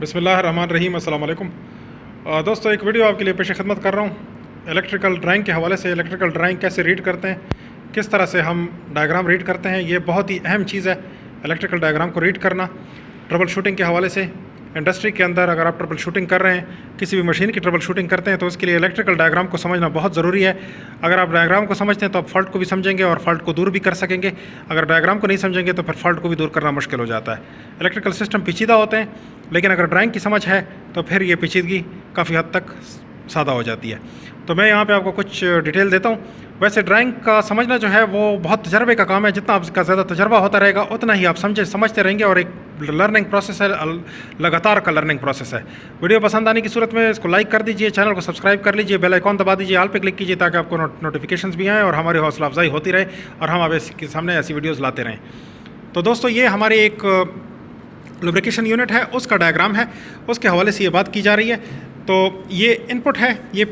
बिस्मिल्लाहिर्रहमानिर्रहीम अस्सलाम वालेकुम। दोस्तों, एक वीडियो आपके लिए पेश खिदमत कर रहा हूँ इलेक्ट्रिकल ड्राइंग के हवाले से। इलेक्ट्रिकल ड्राइंग कैसे रीड करते हैं, किस तरह से हम डायग्राम रीड करते हैं, ये बहुत ही अहम चीज़ है इलेक्ट्रिकल डायग्राम को रीड करना। ट्रबल शूटिंग के हवाले से इंडस्ट्री के अंदर अगर आप ट्रबल शूटिंग कर रहे हैं, किसी भी मशीन की ट्रबल शूटिंग करते हैं, तो उसके लिए इलेक्ट्रिकल डायग्राम को समझना बहुत ज़रूरी है। अगर आप डायग्राम को समझते हैं तो आप फॉल्ट को भी समझेंगे और फॉल्ट को दूर भी कर सकेंगे। अगर डायग्राम को नहीं समझेंगे तो फिर फॉल्ट को भी दूर करना मुश्किल हो जाता है। इलेक्ट्रिकल सिस्टम पेचीदा होते हैं, लेकिन अगर ड्राइंग की समझ है तो फिर ये पेचीदगी काफ़ी हद तक सादा हो जाती है। तो मैं यहाँ पे आपको कुछ डिटेल देता हूँ। वैसे ड्राइंग का समझना जो है वो बहुत तजर्बे का काम है। जितना आपका ज़्यादा तजर्बा होता रहेगा उतना ही आप समझते रहेंगे, और एक लर्निंग प्रोसेस है, लगातार का लर्निंग प्रोसेस है। वीडियो पसंद आने की सूरत में इसको लाइक कर दीजिए, चैनल को सब्सक्राइब कर लीजिए, बेल आइकॉन दबा दीजिए, ऑल पे क्लिक कीजिए ताकि आपको नोटिफिकेशंस भी आएँ और हमारी हौसला अफजाई होती रहे और हम आप इसके सामने ऐसी वीडियोज़ लाते रहें। तो दोस्तों, ये हमारे एक लुब्रिकेशन यूनिट है, उसका डायग्राम है, उसके हवाले से ये बात की जा रही है। तो ये इनपुट है, ये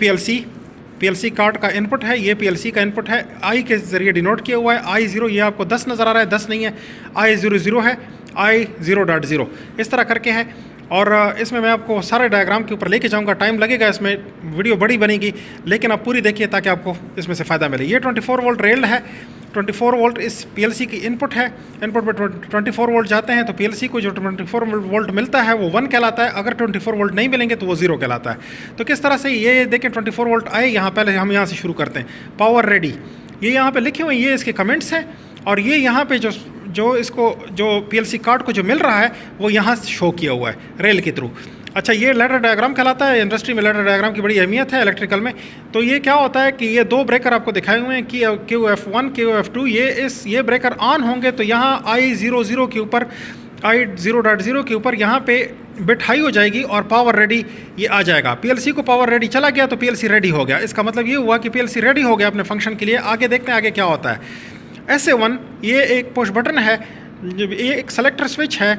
पीएलसी कार्ड का इनपुट है, ये पीएलसी का इनपुट है। आई के ज़रिए डिनोट किया हुआ है। I0 ये आपको 10 नज़र आ रहा है, 10 नहीं है, I00 है, I0.0 इस तरह करके है। और इसमें मैं आपको सारे डायग्राम के ऊपर लेके जाऊंगा। टाइम लगेगा, इसमें वीडियो बड़ी बनेगी, लेकिन आप पूरी देखिए ताकि आपको इसमें से फ़ायदा मिले। ये 24 वोल्ट रेल्ड है। 24 वोल्ट इस पीएलसी की इनपुट है। इनपुट पे 24 वोल्ट जाते हैं तो पीएलसी को जो 24 वोल्ट मिलता है वो 1 कहलाता है। अगर 24 वोल्ट नहीं मिलेंगे तो वो 0 कहलाता है। तो किस तरह से ये देखें 24 वोल्ट आए यहाँ, पहले हम यहाँ से शुरू करते हैं। पावर रेडी, ये यहाँ पे लिखे हुए हैं, ये इसके कमेंट्स हैं। और ये यहाँ पे जो पीएलसी कार्ड को जो मिल रहा है वो यहाँ शो किया हुआ है रेल के थ्रू। अच्छा, ये लैडर डायग्राम कहलाता है। इंडस्ट्री में लैडर डायग्राम की बड़ी अहमियत है इलेक्ट्रिकल में। तो ये क्या होता है कि ये दो ब्रेकर आपको दिखाए हुए हैं कि QF1 QF2, ये ब्रेकर ऑन होंगे तो यहाँ I00 के ऊपर, I0.0 के ऊपर यहाँ पे बिट हाई हो जाएगी और पावर रेडी ये आ जाएगा। पीएलसी को पावर रेडी चला गया तो पीएलसी रेडी हो गया। इसका मतलब ये हुआ कि पीएलसी रेडी हो गया अपने फंक्शन के लिए। आगे देखते हैं आगे क्या होता है। SA1 ये एक पुश बटन है, ये एक सेलेक्टर स्विच है।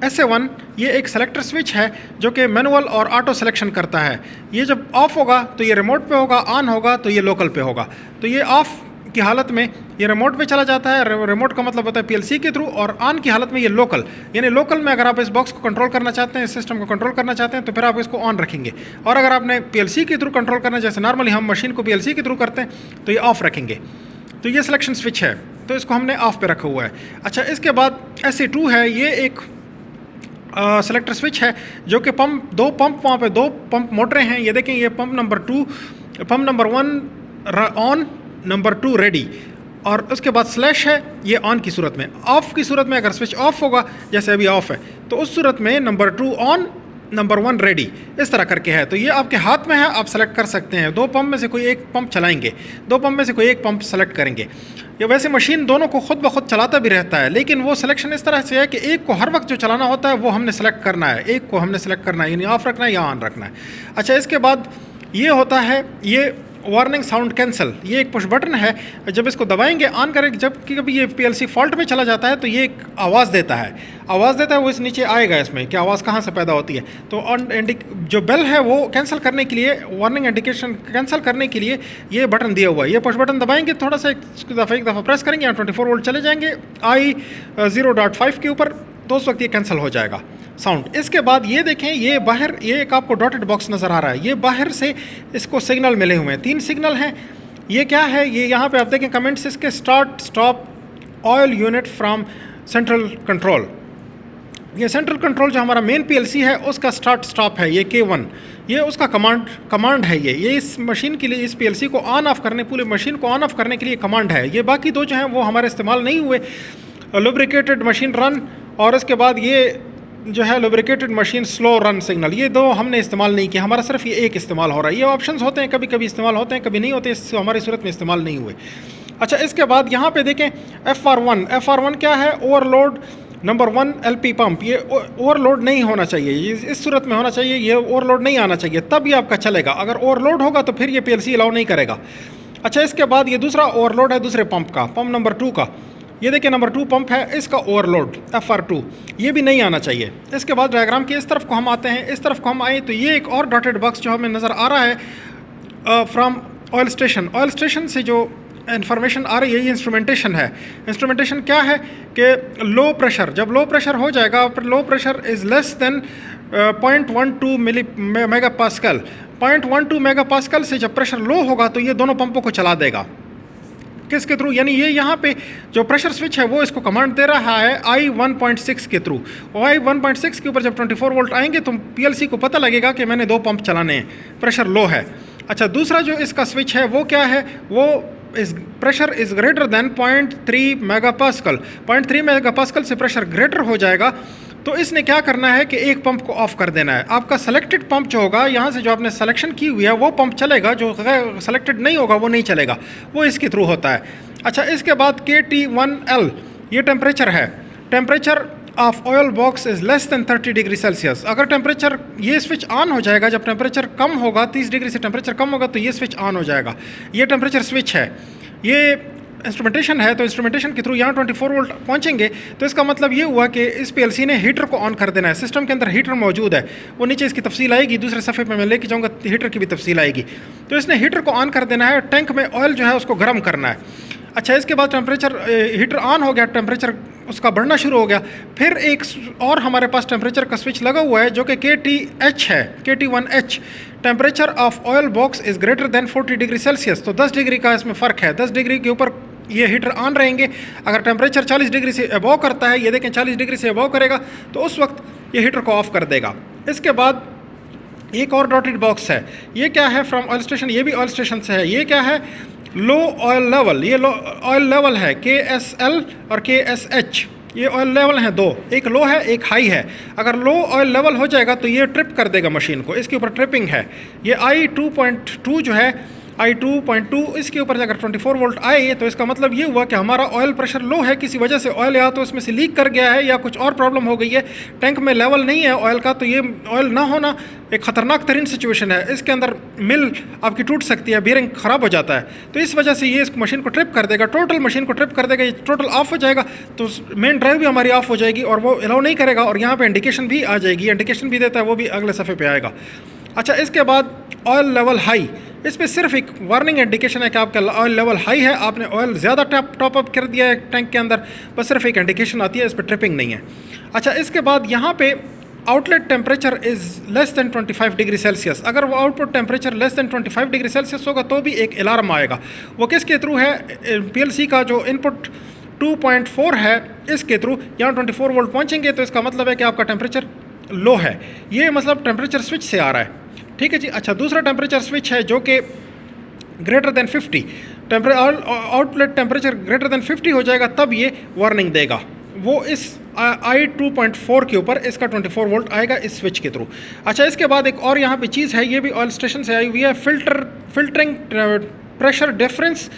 SA1 ये एक सेलेक्टर स्विच है जो कि मैनुअल और ऑटो सिलेक्शन करता है। ये जब ऑफ होगा तो ये रिमोट पे होगा, ऑन होगा तो ये लोकल पे होगा। तो ये ऑफ की हालत में ये रिमोट पे चला जाता है। रिमोट का मतलब होता है पीएलसी के थ्रू, और ऑन की हालत में ये लोकल, यानी लोकल में अगर आप इस बॉक्स को कंट्रोल करना चाहते हैं, इस सिस्टम को कंट्रोल करना चाहते हैं तो फिर आप इसको ऑन रखेंगे। और अगर आपने पीएलसी के थ्रू कंट्रोल करना, जैसे नॉर्मली हम मशीन को पीएलसी के थ्रू करते हैं, तो ये ऑफ रखेंगे। तो ये सिलेक्शन स्विच है, तो इसको हमने ऑफ पे रखा हुआ है। अच्छा, इसके बाद SA2 है, ये एक सेलेक्टर स्विच है जो कि दो पंप मोटरें हैं। ये देखें, ये pump number 1 on, number 2 ready, और उसके बाद स्लैश है, ये ऑन की सूरत में। ऑफ की सूरत में अगर स्विच ऑफ होगा, जैसे अभी ऑफ है, तो उस सूरत में नंबर 2 ऑन, नंबर 1 रेडी, इस तरह करके है। तो ये आपके हाथ में है, आप सेलेक्ट कर सकते हैं। दो पंप में से कोई एक पंप चलाएंगे, दो पंप में से कोई एक पंप सेलेक्ट करेंगे। ये वैसे मशीन दोनों को खुद ब खुद चलाता भी रहता है, लेकिन वो सिलेक्शन इस तरह से है कि एक को हर वक्त जो चलाना होता है वो हमने सेलेक्ट करना है, एक को हमने सेलेक्ट करना है, यानी ऑफ रखना है या ऑन रखना है। अच्छा, इसके बाद ये होता है, ये वार्निंग साउंड कैंसल, ये एक पुश बटन है। जब इसको दबाएंगे, ऑन करेंगे, जब कभी ये पीएलसी फॉल्ट में चला जाता है तो ये एक आवाज़ देता है। वो इस नीचे आएगा इसमें कि आवाज़ कहाँ से पैदा होती है। तो जो बेल है वो कैंसिल करने के लिए, वार्निंग इंडिकेशन कैंसिल करने के लिए ये बटन दिया हुआ है। ये पुश बटन दबाएंगे, थोड़ा सा एक दफ़ा प्रेस करेंगे, 24 वोल्ट चले जाएंगे I0.5 के ऊपर, तो उस वक्त ये कैंसिल हो जाएगा साउंड। इसके बाद ये देखें, ये बाहर ये एक आपको डॉटेड बॉक्स नज़र आ रहा है, ये बाहर से इसको सिग्नल मिले हुए हैं, 3 सिग्नल हैं। ये क्या है, ये यहाँ पे आप देखें कमेंट्स इसके, start stop oil unit from central control. ये सेंट्रल कंट्रोल जो हमारा मेन पीएलसी है उसका स्टार्ट स्टॉप है, ये K1, ये उसका कमांड है। ये इस मशीन के लिए, इस पीएलसी को ऑन ऑफ करने, पूरी मशीन को ऑन ऑफ करने के लिए कमांड है। ये बाकी दो जो हैं वो हमारे इस्तेमाल नहीं हुए, लुब्रिकेटेड मशीन रन, और इसके बाद ये जो है lubricated machine slow run signal, ये दो हमने इस्तेमाल नहीं किया। हमारा सिर्फ ये एक इस्तेमाल हो रहा है। ये ऑप्शंस होते हैं, कभी कभी इस्तेमाल होते हैं, कभी नहीं होते, हमारी सूरत में इस्तेमाल नहीं हुए। अच्छा, इसके बाद यहाँ पे देखें FR1 क्या है, ओवरलोड नंबर 1 LP पंप। ये ओवरलोड नहीं होना चाहिए, ये इस सूरत में होना चाहिए, ये ओवरलोड नहीं आना चाहिए, तब ये आपका चलेगा। अगर ओवरलोड होगा तो फिर ये पीएलसी अलाउ नहीं करेगा। अच्छा, इसके बाद ये दूसरा ओवरलोड है दूसरे पंप का, पंप नंबर 2 का। ये देखिए नंबर 2 पंप है, इसका ओवरलोड FR2, ये भी नहीं आना चाहिए। इसके बाद डायग्राम के इस तरफ को हम आते हैं, इस तरफ को हम आए तो ये एक और डॉटेड बॉक्स जो हमें नज़र आ रहा है from oil station. Oil station से जो इंफॉर्मेशन आ रही है, ये इंस्ट्रूमेंटेशन है। इंस्ट्रूमेंटेशन क्या है कि लो प्रेशर, जब लो प्रेशर हो जाएगा, low pressure is less than 0.12 mega pascal, 0.12 mega pascal से जब प्रेशर लो होगा तो ये दोनों पंपों को चला देगा। किसके थ्रू? यानी ये यहाँ पे जो प्रेशर स्विच है वो इसको कमांड दे रहा है I1.6 के थ्रू। I1.6 के ऊपर जब 24 वोल्ट आएंगे तो PLC को पता लगेगा कि मैंने 2 पंप चलाने हैं, प्रेशर लो है। अच्छा, दूसरा जो इसका स्विच है वो क्या है, वो pressure is greater than 0.3 mega pascal, 0.3 mega pascal से प्रेशर ग्रेटर हो जाएगा तो इसने क्या करना है कि एक पंप को ऑफ कर देना है। आपका सेलेक्टेड पंप जो होगा, यहाँ से जो आपने सिलेक्शन की हुई है वो पंप चलेगा, जो सेलेक्टेड नहीं होगा वो नहीं चलेगा, वो इसके थ्रू होता है। अच्छा, इसके बाद KT1L, ये टेम्परेचर है। Temperature of oil box is less than 30 degree Celsius. अगर टेम्परेचर, ये स्विच ऑन हो जाएगा जब टेम्परेचर कम होगा, 30 डिग्री से टेम्परेचर कम होगा तो ये स्विच ऑन हो जाएगा। ये टेम्परेचर स्विच है, ये इंस्ट्रूमेंटेशन है। तो इंस्ट्रूमेंटेशन के थ्रू यहाँ 24 वोल्ट पहुँचेंगे तो इसका मतलब ये हुआ कि इस PLC ने हीटर को ऑन कर देना है। सिस्टम के अंदर हीटर मौजूद है, वो नीचे इसकी तफसील आएगी, दूसरे सफ़े पे मैं लेके जाऊँगा, हीटर की भी तफसील आएगी। तो इसने हीटर को ऑन कर देना है, टैंक में ऑयल जो है उसको गर्म करना है। अच्छा, इसके बाद टेम्परेचर, हीटर ऑन हो गया, टेम्परेचर उसका बढ़ना शुरू हो गया। फिर एक और हमारे पास टेम्परेचर का स्विच लगा हुआ है जो कि KTH है, KT1H। Temperature of oil box is greater than 40 degree Celsius. तो 10 डिग्री का इसमें फ़र्क है, 10 डिग्री के ऊपर ये हीटर ऑन रहेंगे। अगर टेम्परेचर 40 डिग्री से अबव करता है, ये देखें 40 डिग्री से अबव करेगा तो उस वक्त ये हीटर को ऑफ कर देगा। इसके बाद एक और डॉटेड बॉक्स है, ये क्या है, फ्रॉम ऑयल स्टेशन, ये भी ऑयल स्टेशन से है। ये क्या है, लो ऑयल लेवल, ये लो ऑयल लेवल है, KSL और KSH, ये ऑयल लेवल हैं दो, एक लो है एक हाई है। अगर लो ऑयल लेवल हो जाएगा तो ये ट्रिप कर देगा मशीन को, इसके ऊपर ट्रिपिंग है। ये I2.2 जो है, I2.2, इसके ऊपर अगर 24 वोल्ट आए तो इसका मतलब ये हुआ कि हमारा ऑयल प्रेशर लो है, किसी वजह से ऑयल या तो इसमें से लीक कर गया है या कुछ और प्रॉब्लम हो गई है, टैंक में लेवल नहीं है ऑयल का। तो ये ऑयल ना होना एक ख़तरनाक तरीन सिचुएशन है, इसके अंदर मिल आपकी टूट सकती है, बियरिंग ख़राब हो जाता है। तो इस वजह से ये इस मशीन को ट्रिप कर देगा, टोटल मशीन को ट्रिप कर देगा, ये टोटल ऑफ हो जाएगा तो मेन ड्राइव भी हमारी ऑफ हो जाएगी और वो अलाउ नहीं करेगा। और यहाँ पर इंडिकेशन भी आ जाएगी, इंडिकेशन भी देता है, वो भी अगले सफ़े पर आएगा। अच्छा, इसके बाद ऑयल लेवल हाई, इस पर सिर्फ एक वार्निंग इंडिकेशन है कि आपका ऑयल लेवल हाई है, आपने ऑयल ज़्यादा टॉप अप कर दिया है टैंक के अंदर, बस सिर्फ एक इंडिकेशन आती है, इस पर ट्रिपिंग नहीं है। अच्छा, इसके बाद यहाँ पे outlet temperature is less than 25 degree Celsius. अगर वो output temperature less than 25 degree Celsius होगा तो भी एक अलार्म आएगा। वो किसके थ्रू है, PLC का जो इनपुट 2.4 है इसके थ्रू यहाँ 24 वोल्ट पहुँचेंगे तो इसका मतलब है कि आपका टेम्परेचर लो है, ये मतलब टेम्परेचर स्विच से आ रहा है। ठीक है जी। अच्छा, दूसरा टेम्परेचर स्विच है जो कि greater than 50, outlet temperature greater than 50 हो जाएगा तब ये वार्निंग देगा। वो इस I2.4 के ऊपर इसका 24 वोल्ट आएगा इस स्विच के थ्रू। अच्छा, इसके बाद एक और यहाँ पे चीज़ है, ये भी ऑयल स्टेशन से आई हुई है, filtering pressure difference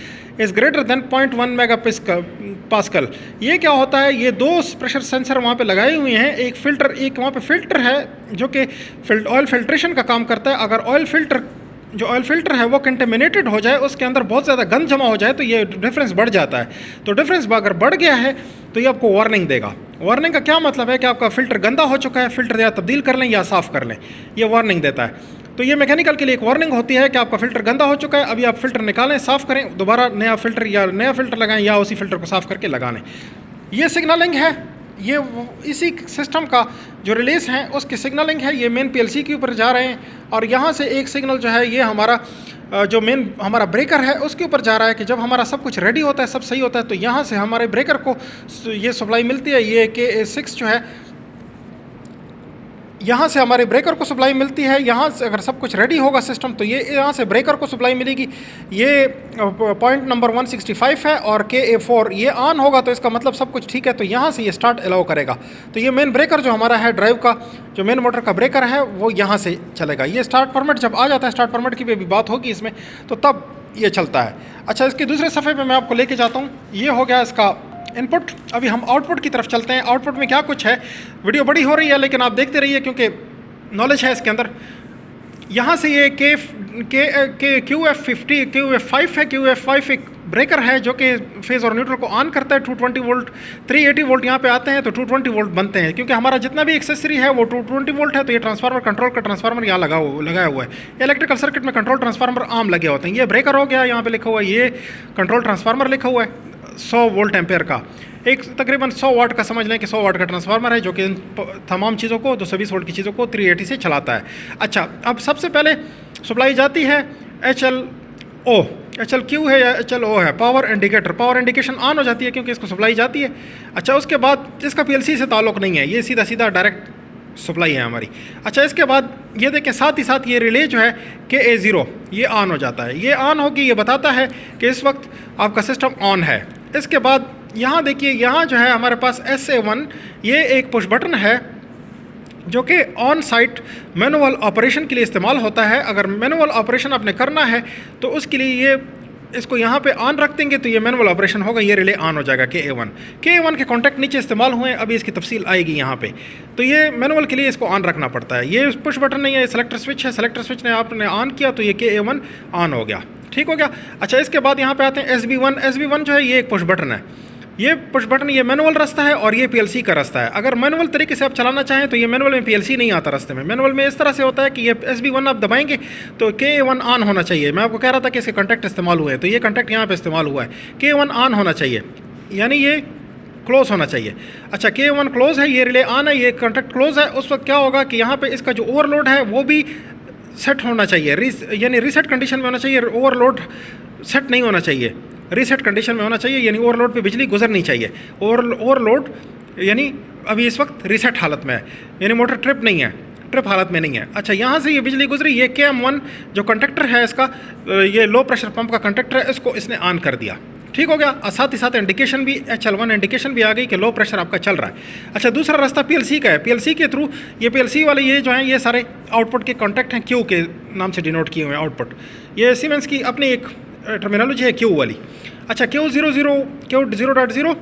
is greater than 0.1 mega pascal. ये क्या होता है, ये दो प्रेशर सेंसर वहाँ पे लगाए हुए हैं, एक फ़िल्टर, एक वहाँ पे फ़िल्टर है जो कि ऑयल फिल्ट्रेशन का काम करता है। अगर ऑयल फ़िल्टर है वो कंटेमिनेटेड हो जाए, उसके अंदर बहुत ज़्यादा गंद जमा हो जाए तो ये डिफरेंस बढ़ जाता है। तो डिफरेंस अगर बढ़ गया है तो ये आपको वार्निंग देगा। वार्निंग का क्या मतलब है कि आपका फ़िल्टर गंदा हो चुका है, फ़िल्टर या तब्दील कर लें या साफ़ कर लें, ये वार्निंग देता है। तो ये मैकेनिकल के लिए एक वार्निंग होती है कि आपका फ़िल्टर गंदा हो चुका है, अभी आप फ़िल्टर निकालें, साफ़ करें, दोबारा नया फ़िल्टर लगाएं या उसी फ़िल्टर को साफ़ करके लगा लें। ये सिग्नलिंग है, ये इसी सिस्टम का जो रिलेस हैं उसकी सिग्नलिंग है। ये मेन PLC के ऊपर जा रहे हैं और यहाँ से एक सिग्नल जो है ये हमारा जो मेन हमारा ब्रेकर है उसके ऊपर जा रहा है कि जब हमारा सब कुछ रेडी होता है, सब सही होता है तो यहाँ से हमारे ब्रेकर को ये सप्लाई मिलती है। ये KA6 जो है यहाँ से हमारे ब्रेकर को सप्लाई मिलती है। यहाँ से अगर सब कुछ रेडी होगा सिस्टम तो ये यहाँ से ब्रेकर को सप्लाई मिलेगी। ये पॉइंट नंबर 165 है और KA4 ये ऑन होगा तो इसका मतलब सब कुछ ठीक है, तो यहाँ से ये स्टार्ट अलाउ करेगा। तो ये मेन ब्रेकर जो हमारा है ड्राइव का, जो मेन मोटर का ब्रेकर है वो यहाँ से चलेगा। ये स्टार्ट परमिट जब आ जाता है, स्टार्ट परमिट की भी बात होगी इसमें, तो तब ये चलता है। अच्छा, इसके दूसरे सफ़े पे मैं आपको लेके जाता हूँ। ये हो गया इसका इनपुट। अभी हम आउटपुट की तरफ चलते हैं। आउटपुट में क्या कुछ है, वीडियो बड़ी हो रही है लेकिन आप देखते रहिए क्योंकि नॉलेज है इसके अंदर। यहाँ से ये QF50 QF5 है। QF5 एक ब्रेकर है जो कि फेज़ और न्यूट्रल को ऑन करता है। 220 वोल्ट 380 वोल्ट यहाँ पे आते हैं तो 220 वोल्ट बनते हैं, क्योंकि हमारा जितना भी एक्सेसरी है वो 220 वोल्ट है। तो ये ट्रांसफार्मर कंट्रोल का ट्रांसफार्मर यहाँ लगाया हुआ है। इलेक्ट्रिकल सर्किट में कंट्रोल ट्रांसफार्मर आम लगे होते हैं। ये ब्रेकर हो गया, यहाँ पे लिखा हुआ है ये कंट्रोल ट्रांसफार्मर लिखा हुआ है 100 वोल्ट एम्पेयर का। एक तकरीबन 100 वाट का समझ लें कि 100 वाट का ट्रांसफार्मर है जो कि तमाम चीज़ों को 220 वोल्ट की चीज़ों को 380 से चलाता है। अच्छा, अब सबसे पहले सप्लाई जाती है HLQ है या HLO है, power indicator. Power indication on हो जाती है क्योंकि इसको सप्लाई जाती है। अच्छा, उसके बाद इसका PLC से ताल्लुक़ नहीं है, ये सीधा सीधा डायरेक्ट सप्लाई है हमारी। अच्छा, इसके बाद ये देखें साथ ही साथ ये रिले जो है KA0 ये ऑन हो जाता है। ये ऑन होगी, ये बताता है कि इस वक्त आपका सिस्टम ऑन है। इसके बाद यहाँ देखिए, यहाँ जो है हमारे पास SA1 ये एक पुश बटन है जो कि ऑन साइट मैनुअल ऑपरेशन के लिए इस्तेमाल होता है। अगर मैनुअल ऑपरेशन आपने करना है तो उसके लिए ये इसको यहाँ पे ऑन रख देंगे तो ये मैनुअल ऑपरेशन होगा, ये रिले ऑन हो जाएगा KA1 के कॉन्टैक्ट नीचे इस्तेमाल हुए हैं, अभी इसकी तफसील आएगी यहाँ पे। तो ये मैनुअल के लिए इसको ऑन रखना पड़ता है। ये पुश बटन नहीं है, ये सेलेक्टर स्विच है। सेलेक्टर स्विच ने आपने ऑन किया तो ये KA1 ऑन हो गया, ठीक हो गया। अच्छा, इसके बाद यहाँ पे आते हैं SB1 जो है ये एक पुश बटन है। ये पुश बटन ये मैनुअल रास्ता है और ये PLC का रास्ता है। अगर मैनुअल तरीके से आप चलाना चाहें तो ये मैनुअल में PLC नहीं आता रास्ते में। मैनुअल में इस तरह से होता है कि ये SB1 आप दबाएंगे तो KA1 ऑन होना चाहिए। मैं आपको कह रहा था कि इसके कॉन्टैक्ट इस्तेमाल हुए हैं, तो ये कॉन्टैक्ट यहाँ पे इस्तेमाल हुआ है। KA1 ऑन होना चाहिए, यानी ये क्लोज होना चाहिए। अच्छा, KA1 क्लोज है, ये रिले ऑन है, ये कॉन्टैक्ट क्लोज है। उस वक्त क्या होगा कि यहाँ पे इसका जो ओवरलोड है वो भी सेट होना चाहिए, यानी रीसेट कंडीशन में होना चाहिए। ओवरलोड सेट नहीं होना चाहिए, रीसेट कंडीशन में होना चाहिए, यानी ओवरलोड पे बिजली गुजरनी चाहिए। ओवरलोड यानी अभी इस वक्त रीसेट हालत में है, यानी मोटर ट्रिप नहीं है, ट्रिप हालत में नहीं है। अच्छा, यहाँ से ये बिजली गुजरी, ये KM1 जो कंडक्टर है इसका, ये लो प्रेशर पंप का कंडक्टर है, इसको इसने ऑन कर दिया, ठीक हो गया। और साथ ही साथ इंडिकेशन भी HL1 इंडिकेशन भी आ गई कि लो प्रेशर आपका चल रहा है। अच्छा, दूसरा रास्ता PLC का है। PLC के थ्रू ये PLC वाले ये जो हैं ये सारे आउटपुट के कॉन्टैक्ट हैं, Q के नाम से डिनोट किए हुए हैं आउटपुट। ये सीमेंस की अपनी एक टर्मिनोलॉजी है Q वाली। अच्छा, Q0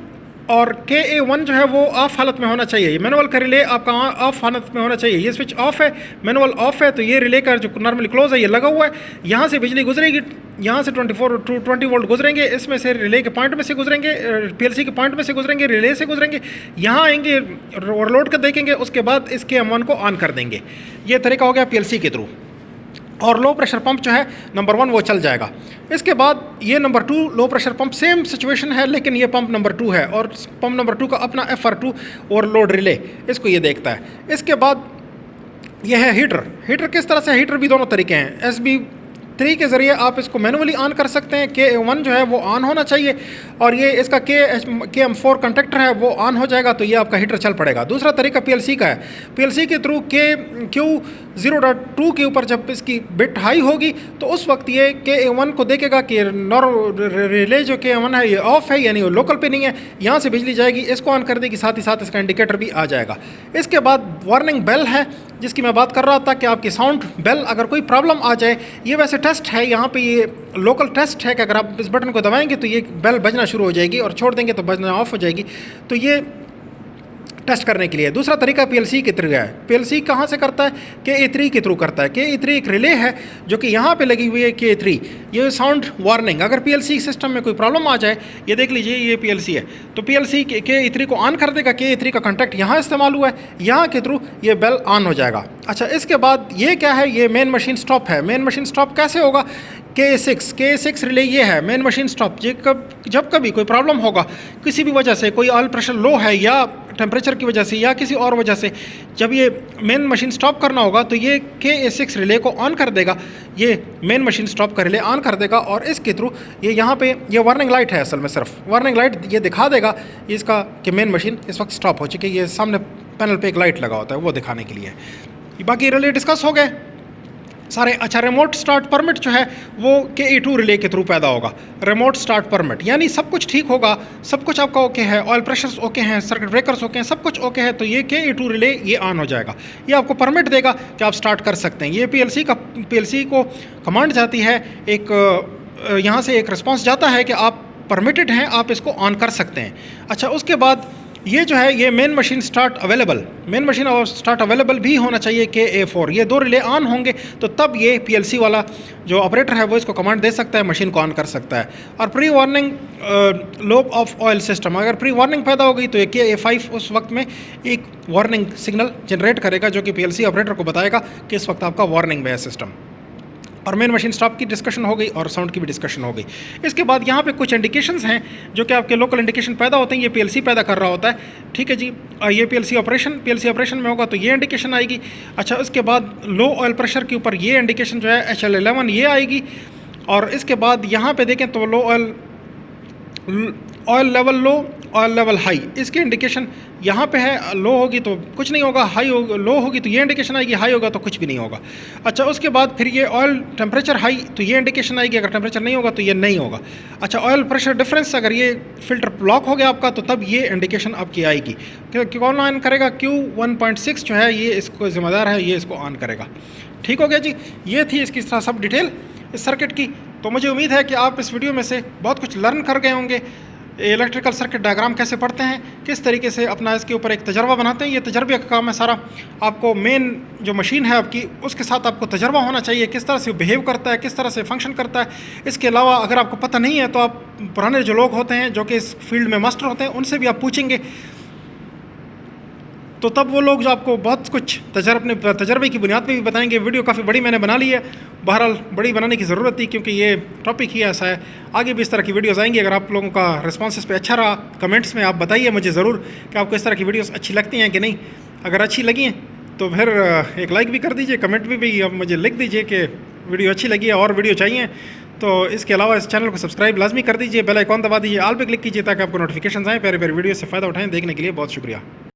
और KA1 जो है वो ऑफ हालत में होना चाहिए। ये मैनुअल का रिले आपका ऑफ हालत में होना चाहिए। ये स्विच ऑफ है, मैनुअल ऑफ है, तो ये रिले का जो नॉर्मली क्लोज है ये लगा हुआ है। यहाँ से बिजली गुजरेगी, यहाँ से 20 वोल्ट गुजरेंगे, इसमें से रिले के पॉइंट में से गुजरेंगे, PLC के पॉइंट में से गुजरेंगे, रिले से गुजरेंगे, यहाँ आएंगे, ओवरलोड कर देखेंगे, उसके बाद इस KM1 को ऑन कर देंगे। ये तरीका हो गया PLC के थ्रू। और लो प्रेशर पंप जो है नंबर 1 वो चल जाएगा। इसके बाद ये number 2 low pressure pump, same situation है लेकिन ये पंप नंबर 2 है और पंप नंबर 2 का अपना FR2 ओवरलोड रिले, इसको ये देखता है। इसके बाद ये है हीटर किस तरह से, हीटर भी दोनों तरीके हैं। SB3 के ज़रिए आप इसको मैनुअली ऑन कर सकते हैं। KA1 जो है वो ऑन होना चाहिए और ये इसका KM4 कंडक्टर है वो ऑन हो जाएगा तो ये आपका हीटर चल पड़ेगा। दूसरा तरीका PLC का है। PLC के थ्रू Q0.2 के ऊपर जब इसकी बिट हाई होगी तो उस वक्त ये KA1 को देखेगा कि रिले जो KA1 है ये ऑफ है, यानी वो लोकल पे नहीं है, यहाँ से बिजली जाएगी, इसको ऑन कर देगी, साथ ही साथ इसका इंडिकेटर भी आ जाएगा। इसके बाद वार्निंग बेल है जिसकी मैं बात कर रहा था कि आपकी साउंड बेल अगर कोई प्रॉब्लम आ जाए, ये वैसे टेस्ट है, यहाँ पे ये लोकल टेस्ट है कि अगर आप इस बटन को दबाएंगे तो ये बेल बजना शुरू हो जाएगी और छोड़ देंगे तो बजना ऑफ हो जाएगी। तो ये टेस्ट करने के लिए। दूसरा तरीका PLC के थ्रू है। PLC कहाँ से करता है? KA3 के थ्रू करता है। KA3 एक रिले है जो कि यहाँ पे लगी हुई है KA3। ये साउंड वार्निंग, अगर PLC सिस्टम में कोई प्रॉब्लम आ जाए, ये देख लीजिए ये PLC है, तो PLC KA3 को ऑन कर देगा। KA3 का कॉन्टैक्ट यहाँ इस्तेमाल हुआ है, यहाँ के थ्रू ये बेल ऑन हो जाएगा। अच्छा, इसके बाद ये क्या है? ये मेन मशीन स्टॉप है। मेन मशीन स्टॉप कैसे होगा? KA6 रिले ये है मेन मशीन स्टॉप। ये जब कभी कोई प्रॉब्लम होगा, किसी भी वजह से, कोई ऑयल प्रेशर लो है या टेम्परेचर की वजह से या किसी और वजह से, जब ये मेन मशीन स्टॉप करना होगा तो ये KA6 रिले को ऑन कर देगा। ये मेन मशीन स्टॉप का रिले ऑन कर देगा और इसके थ्रू ये यहाँ पे ये वार्निंग लाइट है, असल में सिर्फ वार्निंग लाइट ये दिखा देगा इसका कि मेन मशीन इस वक्त स्टॉप हो चुकी है। ये सामने पैनल पे एक लाइट लगा होता है वो दिखाने के लिए। बाकी रिले डिस्कस हो गए सारे। अच्छा, रिमोट स्टार्ट परमिट जो है वो KA2 रिले के थ्रू पैदा होगा। रिमोट स्टार्ट परमिट यानी सब कुछ ठीक होगा, सब कुछ आपका ओके है, ऑयल प्रेशर्स ओके हैं, सर्किट ब्रेकर्स ओके हैं, सब कुछ ओके है, तो ये KA2 रिले ये ऑन हो जाएगा। ये आपको परमिट देगा कि आप स्टार्ट कर सकते हैं। ये PLC को कमांड जाती है, एक यहाँ से एक रिस्पॉन्स जाता है कि आप परमिटेड हैं, आप इसको ऑन कर सकते हैं। अच्छा, उसके बाद ये जो है ये मेन मशीन स्टार्ट अवेलेबल भी होना चाहिए KA4। ये दो रिले ऑन होंगे तो तब ये PLC वाला जो ऑपरेटर है वो इसको कमांड दे सकता है, मशीन को ऑन कर सकता है। और pre warning lobe of oil system, अगर प्री वार्निंग पैदा हो गई तो ये KA5 उस वक्त में एक वार्निंग सिग्नल जनरेट करेगा जो कि PLC ऑपरेटर को बताएगा कि इस वक्त आपका वार्निंग में है सिस्टम। और मेन मशीन स्टॉप की डिस्कशन हो गई और साउंड की भी डिस्कशन हो गई। इसके बाद यहाँ पे कुछ इंडिकेशंस हैं जो कि आपके लोकल इंडिकेशन पैदा होते हैं, ये PLC पैदा कर रहा होता है, ठीक है जी। ये PLC ऑपरेशन में होगा तो ये इंडिकेशन आएगी। अच्छा, उसके बाद लो ऑयल प्रेशर के ऊपर ये इंडिकेशन जो है HL11 ये आएगी। और इसके बाद यहाँ पे देखें तो लो oil level low, oil level high, इसकी इंडिकेशन यहाँ पे है। लो होगी तो कुछ नहीं होगा, लो होगी तो ये इंडिकेशन आएगी, हाई होगा तो कुछ भी नहीं होगा। अच्छा, उसके बाद फिर ये ऑयल टेम्परेचर हाई तो ये इंडिकेशन आएगी, अगर टेम्परेचर नहीं होगा तो ये नहीं होगा। अच्छा, ऑयल प्रेशर डिफरेंस, अगर ये फिल्टर ब्लॉक हो गया आपका तो तब ये इंडिकेशन आपकी आएगी। कौन ऑन करेगा? Q1.6 जो है ये इसको जिम्मेदार है, ये इसको ऑन करेगा। ठीक हो गया जी। ये थी इसकी सब डिटेल इस सर्किट की। तो मुझे उम्मीद है कि आप इस वीडियो में से बहुत कुछ लर्न कर गए होंगे। इलेक्ट्रिकल सर्किट डायग्राम कैसे पढ़ते हैं, किस तरीके से अपना इसके ऊपर एक तजर्बा बनाते हैं, ये तजर्बे का काम है सारा। आपको मेन जो मशीन है आपकी उसके साथ आपको तजर्बा होना चाहिए, किस तरह से बिहेव करता है, किस तरह से फंक्शन करता है। इसके अलावा अगर आपको पता नहीं है तो आप पुराने जो लोग होते हैं जो कि इस फील्ड में मास्टर होते हैं उनसे भी आप पूछेंगे, तो तब वो लोग जो आपको बहुत कुछ तजर्बे की बुनियाद पे भी बताएंगे। वीडियो काफ़ी बड़ी मैंने बना ली है, बहरहाल बड़ी बनाने की ज़रूरत थी क्योंकि ये टॉपिक ही ऐसा है। आगे भी इस तरह की वीडियोस आएंगी। अगर आप लोगों का रिस्पॉन्स इस पे अच्छा रहा, कमेंट्स में आप बताइए मुझे ज़रूर कि आपको इस तरह की वीडियोस अच्छी लगती हैं कि नहीं। अगर अच्छी लगी हैं तो फिर एक लाइक भी कर दीजिए, कमेंट में भी आप मुझे लिख दीजिए कि वीडियो अच्छी लगी है और वीडियो चाहिए। तो इसके अलावा इस चैनल को सब्सक्राइब लाजमी कर दीजिए, बेल आइकॉन दबा दीजिए, ऑल पे क्लिक कीजिए ताकि आपको नोटिफिकेशन आएँ। प्यारे वीडियो से फ़ायदा उठाएँ। देखने के लिए बहुत शुक्रिया।